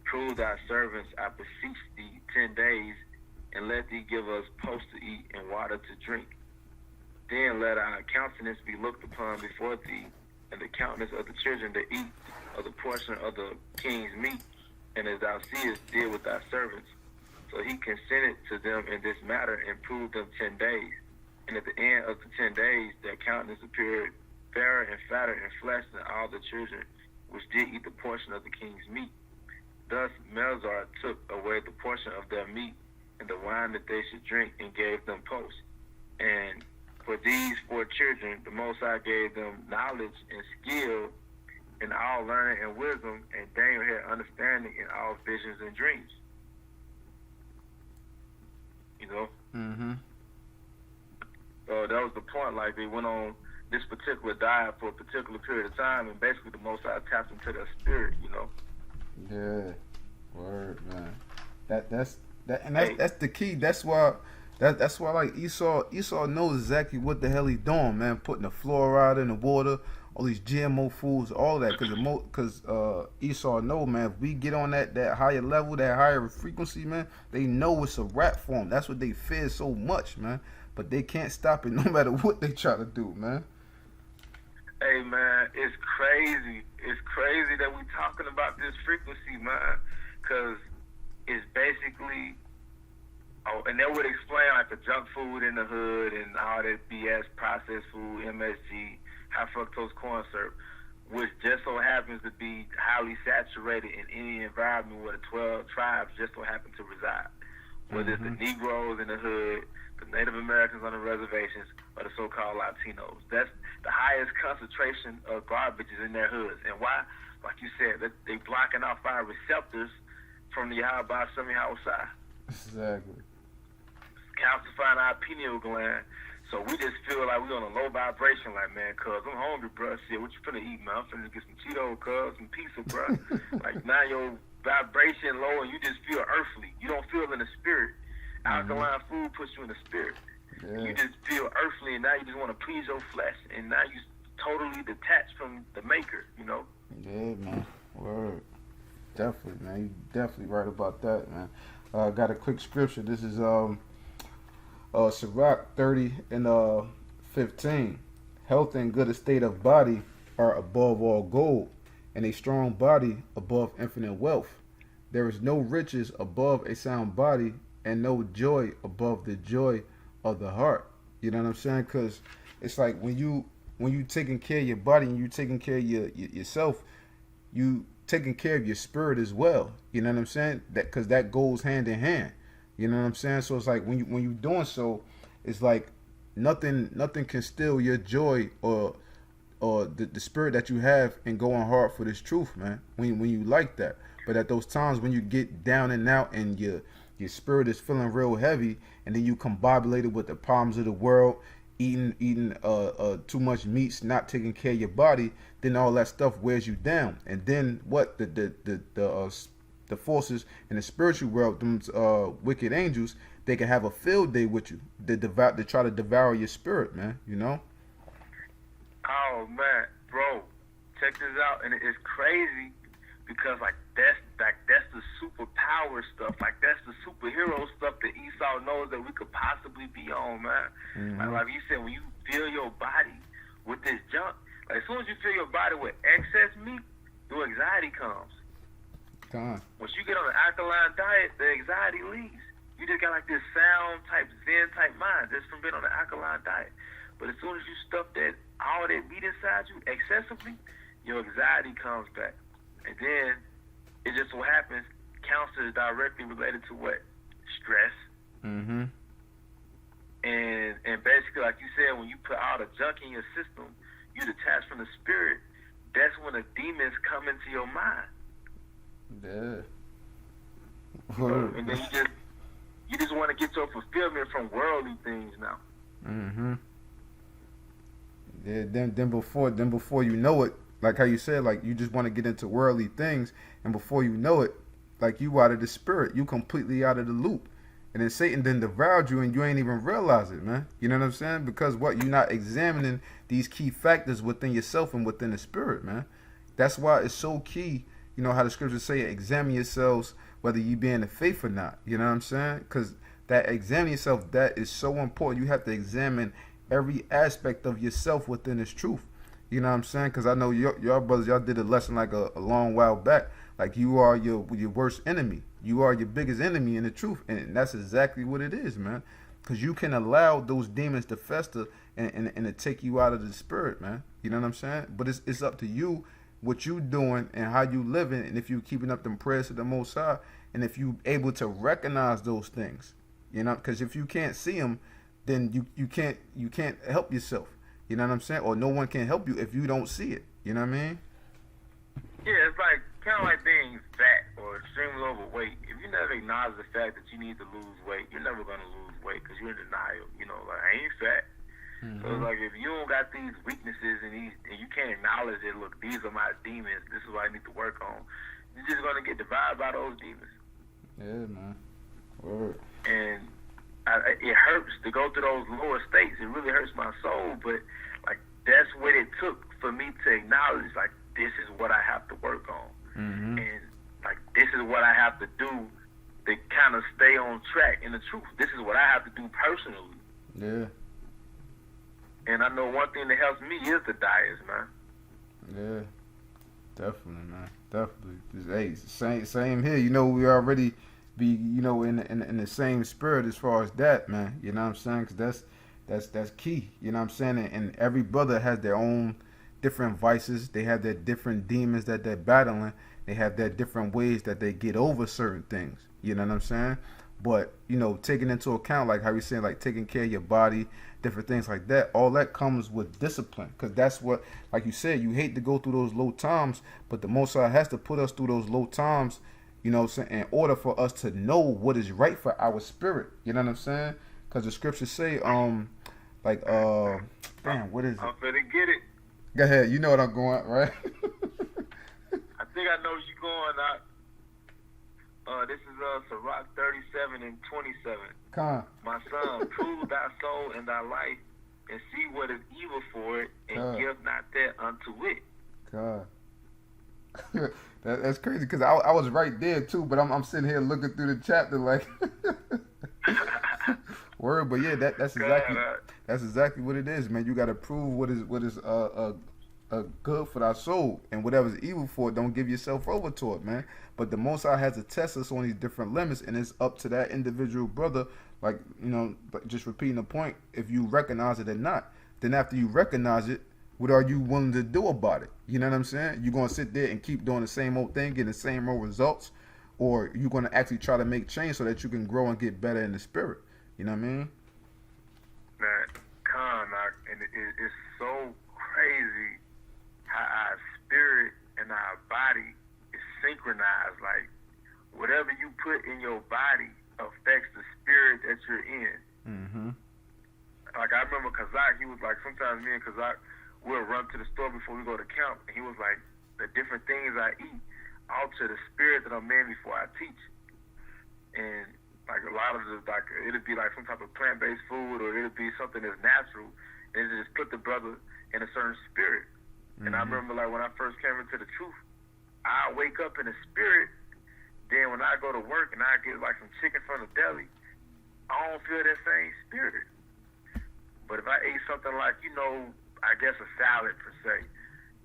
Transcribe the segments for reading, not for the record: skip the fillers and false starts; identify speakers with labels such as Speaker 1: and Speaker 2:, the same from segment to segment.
Speaker 1: Prove thy servants, I beseech thee, 10 days, and let thee give us post to eat and water to drink. Then let our countenance be looked upon before thee, and the countenance of the children to eat of the portion of the king's meat, and as thou seest did with thy servants. So he consented to them in this matter and proved them 10 days. And at the end of the 10 days, their countenance appeared fairer and fatter in flesh than all the children which did eat the portion of the king's meat. Thus Melzar took away the portion of their meat and the wine that they should drink, and gave them post. And for these 4 children, the Most High gave them knowledge and skill in all learning and wisdom, and Daniel had understanding in all visions and dreams. You know?
Speaker 2: Mm-hmm.
Speaker 1: So that was the point. Like, they went on this particular diet for a particular period of time, and basically the Most High tapped into their spirit, you know?
Speaker 2: Yeah. Word, man. That's the key. That's why like Esau knows exactly what the hell he's doing, man. Putting the fluoride in the water, all these GMO foods, all that, because Esau know, man, if we get on that higher level, that higher frequency, man, they know it's a wrap for them. That's what they fear so much, man. But they can't stop it no matter what they try to do, man.
Speaker 1: Hey, man, it's crazy. It's crazy that we talking about this frequency, man, because it's basically, and that would explain like the junk food in the hood and all that BS processed food, MSG, high fructose corn syrup, which just so happens to be highly saturated in any environment where the 12 tribes just so happen to reside. Whether it's the Negroes in the hood, the Native Americans on the reservations, or the so-called Latinos. That's the highest concentration of garbage is in their hoods. And why? Like you said, they blocking off our receptors from the Yahweh Semi Hawasai.
Speaker 2: Exactly.
Speaker 1: Calcifying our pineal gland. So we just feel like we're on a low vibration, like, man, cuz I'm hungry, bro. Shit, what you finna eat, man? I'm finna get some Cheetos, cuz, some pizza, bro. Like, now your vibration low and you just feel earthly. You don't feel in the spirit. Alkaline food puts you in the spirit. Yeah. You just feel earthly, and now you just want to please your flesh, and now you totally detached from the maker, you know?
Speaker 2: Yeah, man. Word. Definitely, man. You definitely right about that, man. Got a quick scripture. This is Sirach 30 and 15. Health and good estate of body are above all gold, and a strong body above infinite wealth. There is no riches above a sound body, and no joy above the joy of the heart. You know what I'm saying? Because it's like when you taking care of your body and you taking care of yourself, you taking care of your spirit as well. You know what I'm saying? Because that goes hand in hand. You know what I'm saying? So it's like when you doing so, it's like nothing can steal your joy or the spirit that you have in going hard for this truth, man. When you like that. But at those times when you get down and out and your spirit is feeling real heavy, and then you combobulated with the problems of the world, eating too much meats, not taking care of your body, then all that stuff wears you down. And then what the forces in the spiritual world, them wicked angels, they can have a field day with you. They try to devour your spirit, man. You know?
Speaker 1: Oh man, bro, check this out, and it's crazy because that's the superpower stuff. Like, that's the superhero stuff that Esau knows that we could possibly be on, man. Like you said, when you fill your body with this junk, like, as soon as you fill your body with excess meat, your anxiety comes. Once you get on an alkaline diet, the anxiety leaves. You just got like this sound type, zen type mind just from being on an alkaline diet. But as soon as you stuff all that meat inside you excessively, your anxiety comes back. And then it just so happens cancer is directly related to what? Stress. And basically, like you said, when you put all the junk in your system, you detach from the spirit. That's when the demons come into your mind.
Speaker 2: Yeah.
Speaker 1: And then you just want to get your fulfillment from worldly things now.
Speaker 2: Yeah. Then before you know it, like how you said, like you just want to get into worldly things, and before you know it, like you out of the spirit, you completely out of the loop, and then Satan then devoured you, and you ain't even realize it, man. You know what I'm saying? Because you're not examining these key factors within yourself and within the spirit, man. That's why it's so key, you know how the scriptures say, examine yourselves whether you be in the faith or not. You know what I'm saying? Because that examine yourself, that is so important. You have to examine every aspect of yourself within this truth. You know what I'm saying? Because I know y'all brothers, y'all did a lesson like a long while back. Like you are your worst enemy. You are your biggest enemy in the truth, and that's exactly what it is, man. Because you can allow those demons to fester and to take you out of the spirit, man. You know what I'm saying? But it's up to you what you doing and how you living, and if you keeping up them prayers to the Most High, and if you able to recognize those things, you know. Because if you can't see them, then you can't help yourself. You know what I'm saying? Or no one can help you if you don't see it. You know what I mean?
Speaker 1: Yeah, it's like kind of like being fat or extremely overweight. If you never acknowledge the fact that you need to lose weight, you're never gonna lose weight because you're in denial. You know, like I ain't fat. Mm-hmm. So it's like if you don't got these weaknesses and you can't acknowledge it, look, these are my demons. This is what I need to work on. You're just gonna get divided by those demons.
Speaker 2: Yeah, man. Word.
Speaker 1: And it hurts to go through those lower states. It really hurts my soul, but like that's what it took for me to acknowledge, like, this is what I have to work on.
Speaker 2: Mm-hmm.
Speaker 1: And like this is what I have to do to kind of stay on track in the truth. This is what I have to do personally.
Speaker 2: Yeah.
Speaker 1: And I know one thing that helps me is the diets, man.
Speaker 2: Yeah. Definitely, man. Definitely. Hey, same here. You know, we already be, you know, in the same spirit as far as that, man. You know what I'm saying? Because that's key. You know what I'm saying? And every brother has their own different vices. They have their different demons that they're battling. They have their different ways that they get over certain things. You know what I'm saying? But, you know, taking into account, like how you saying, like taking care of your body, different things like that, all that comes with discipline. Because that's what, like you said, you hate to go through those low times, but the Most High has to put us through those low times, you know what I'm saying, in order for us to know what is right for our spirit. You know what I'm saying? Because the scriptures say, damn, what is it?
Speaker 1: I'm finna get it.
Speaker 2: Go ahead. You know what I'm going, right?
Speaker 1: I think I know you're going. This is Sirach 37 and 27.
Speaker 2: Come.
Speaker 1: My son, prove thy soul and thy life, and see what is evil for it, and give not that unto it.
Speaker 2: God. That's crazy because I was right there too, but I'm sitting here looking through the chapter like word. But yeah, that's exactly what it is, man. You got to prove what is good for our soul, and whatever's evil for it, don't give yourself over to it, man. But the Most High has to test us on these different limits, and it's up to that individual brother. Like, you know, just repeating the point, if you recognize it or not. Then after you recognize it, what are you willing to do about it? You know what I'm saying? You gonna sit there and keep doing the same old thing, getting the same old results, or you gonna actually try to make change so that you can grow and get better in the spirit? You know what I mean?
Speaker 1: Man, and it's so crazy how our spirit and our body is synchronized. Like, whatever you put in your body affects the spirit that you're in.
Speaker 2: Mm-hmm.
Speaker 1: Like, I remember Kazak, he was like, sometimes me and Kazak, we'll run to the store before we go to camp, and he was like, the different things I eat alter the spirit that I'm in before I teach. And like a lot of the, like, it'll be like some type of plant-based food, or it'll be something that's natural, and it just put the brother in a certain spirit. And I remember, like, when I first came into the truth, I wake up in the spirit. Then when I go to work and I get like some chicken from the deli, I don't feel that same spirit. But if I ate something like, you know, I guess a salad per se,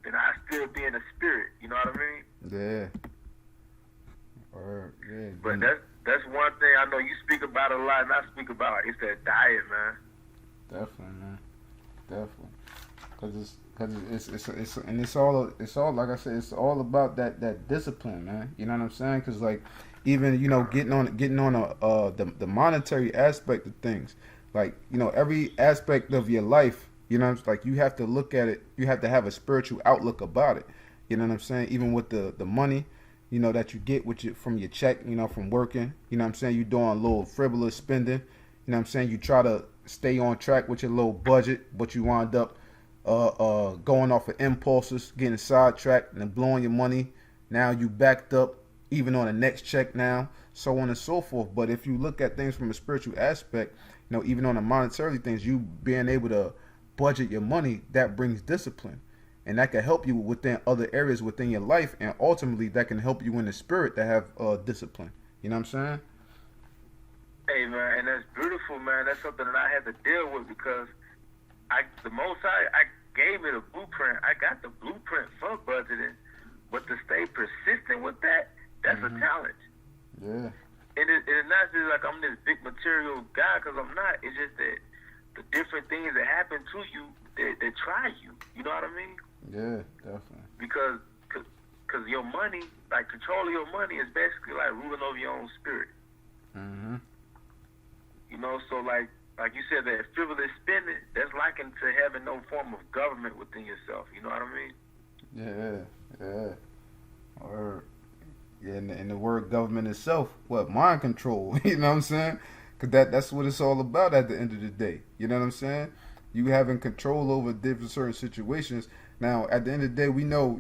Speaker 1: then I still be in the spirit. You know what I mean?
Speaker 2: Yeah. Yeah.
Speaker 1: But that's one thing I know you speak about a lot, and I speak about. It's that diet, man.
Speaker 2: Definitely, man. Definitely. It's all like I said, it's all about that discipline, man. You know what I'm saying? Because like even, you know, getting on the monetary aspect of things, like, you know, every aspect of your life, you know, it's like you have to look at it. You have to have a spiritual outlook about it. You know what I'm saying? Even with the money, you know, that you get from your check, you know, from working. You know what I'm saying? You doing a little frivolous spending. You know what I'm saying? You try to stay on track with your little budget, but you wind up going off of impulses, getting sidetracked and blowing your money. Now you backed up even on the next check now, so on and so forth. But if you look at things from a spiritual aspect, you know, even on the monetary things, you being able to budget your money, that brings discipline. and that can help you within other areas within your life, and ultimately that can help you in the spirit to have discipline. You know what I'm saying?
Speaker 1: Hey man, and that's beautiful, man. That's something that I had to deal with because the most I gave it a blueprint. I got the blueprint for budgeting, but to stay persistent with that's a challenge.
Speaker 2: Yeah.
Speaker 1: And it's not just like I'm this big material guy, because I'm not. It's just that the different things that happen to you that try you. You know what I mean?
Speaker 2: Yeah, definitely.
Speaker 1: Because your money, like control of your money, is basically like ruling over your own spirit.
Speaker 2: Mm-hmm.
Speaker 1: You know, so like you said, that frivolous spending, that's likened to having no form of government within yourself. You know what I mean?
Speaker 2: Yeah. Or yeah, and the word government itself, what, mind control. You know what I'm saying? Cause that's what it's all about at the end of the day. You know what I'm saying? You having control over different certain situations. Now, at the end of the day, we know,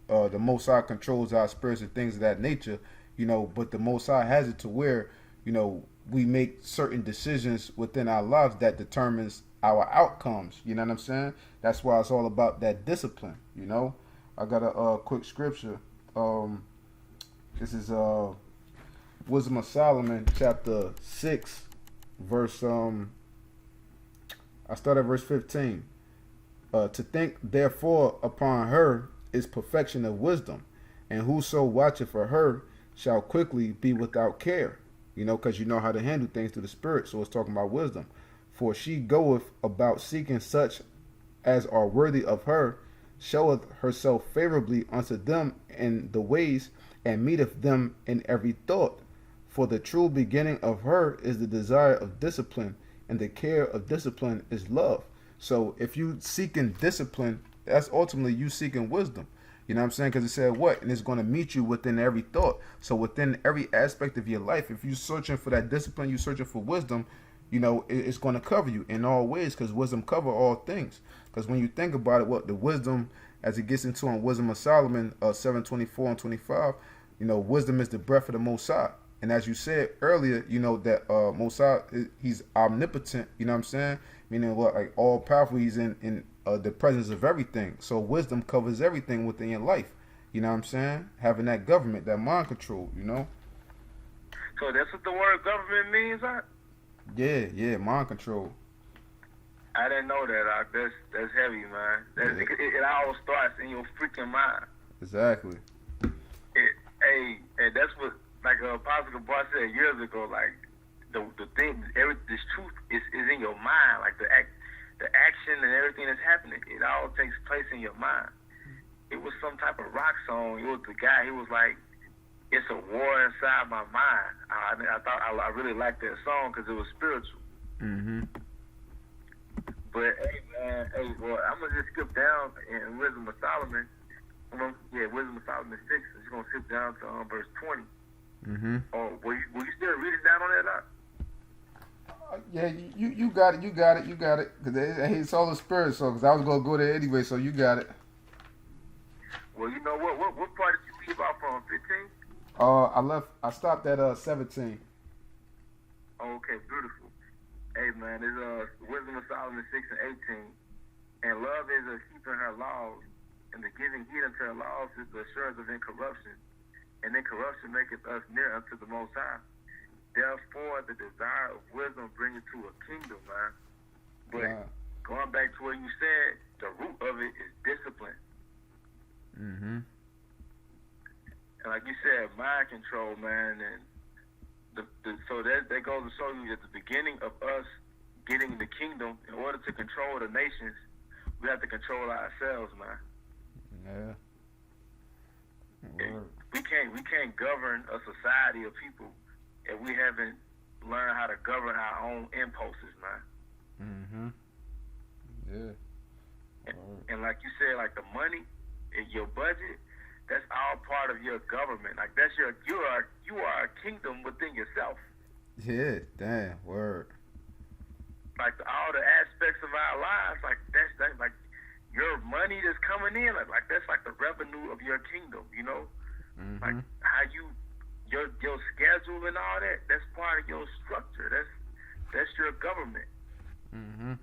Speaker 2: the Most High controls our spirits and things of that nature. But the Most High has it to where, we make certain decisions within our lives that determines our outcomes. You know what I'm saying? That's why it's all about that discipline. I got a quick scripture. This is Wisdom of Solomon, chapter 6, verse I start at verse 15. To think therefore upon her is perfection of wisdom, and whoso watcheth for her shall quickly be without care. Because you know how to handle things through the spirit. So it's talking about wisdom. For she goeth about seeking such as are worthy of her, showeth herself favorably unto them in the ways, and meeteth them in every thought. For the true beginning of her is the desire of discipline, and the care of discipline is love. So if you seeking discipline, that's ultimately you seeking wisdom. You know what I'm saying? Because it said what? And it's going to meet you within every thought. So within every aspect of your life, if you're searching for that discipline, you're searching for wisdom, it's going to cover you in all ways, because wisdom cover all things. Because when you think about it, what the wisdom, as it gets into on Wisdom of Solomon 7:24 and 25, wisdom is the breath of the Most High. And as you said earlier, that Most High, he's omnipotent, you know what I'm saying? Meaning what, like all powerful, he's in the presence of everything. So wisdom covers everything within your life. You know what I'm saying? Having that government, that mind control,
Speaker 1: So that's what the word government means, huh?
Speaker 2: Yeah, mind control.
Speaker 1: I didn't know that. That's heavy, man. It all starts in your freaking mind.
Speaker 2: Exactly.
Speaker 1: Hey, that's what, like Apostle Boy said years ago. Like the thing, this truth is in your mind. Like the action and everything that's happening, it all takes place in your mind. It was some type of rock song. It was the guy. He was like, "It's a war inside my mind." I thought I really liked that song because it was spiritual.
Speaker 2: Mm-hmm.
Speaker 1: But hey man, well, I'm gonna just skip down in Wisdom of Solomon. Wisdom of Solomon 6. I'm just gonna skip down to verse 20.
Speaker 2: Mm-hmm.
Speaker 1: Oh, will you still reading down on that?
Speaker 2: Yeah, you got it. Cause it's all the spirit, so cause I was gonna go there anyway, so you got it.
Speaker 1: Well, you know what part did you leave off from? 15?
Speaker 2: I stopped at 17.
Speaker 1: Oh, okay, beautiful. Hey man, it's Wisdom of Solomon 6 and 18. And love is keeping her laws, and the giving heed unto her laws is the assurance of incorruption. And incorruption maketh us near unto the Most High. Therefore, the desire of wisdom bringeth to a kingdom, man. But going back to what you said, the root of it is discipline.
Speaker 2: Mm-hmm.
Speaker 1: And like you said, mind control, man. And so that goes to show you that the beginning of us getting the kingdom, in order to control the nations, we have to control ourselves, man.
Speaker 2: Yeah.
Speaker 1: We can't govern a society of people if we haven't learned how to govern our own impulses, man.
Speaker 2: Mm-hmm. Yeah.
Speaker 1: And like you said, like the money, your budget, that's all part of your government. Like that's you are a kingdom within yourself.
Speaker 2: Yeah, damn, word.
Speaker 1: Like all the aspects of our lives, like that's like your money that's coming in, like that's like the revenue of your kingdom,
Speaker 2: Mm-hmm.
Speaker 1: Like how your schedule and all that, that's part of your structure. That's your government.
Speaker 2: Mm-hmm.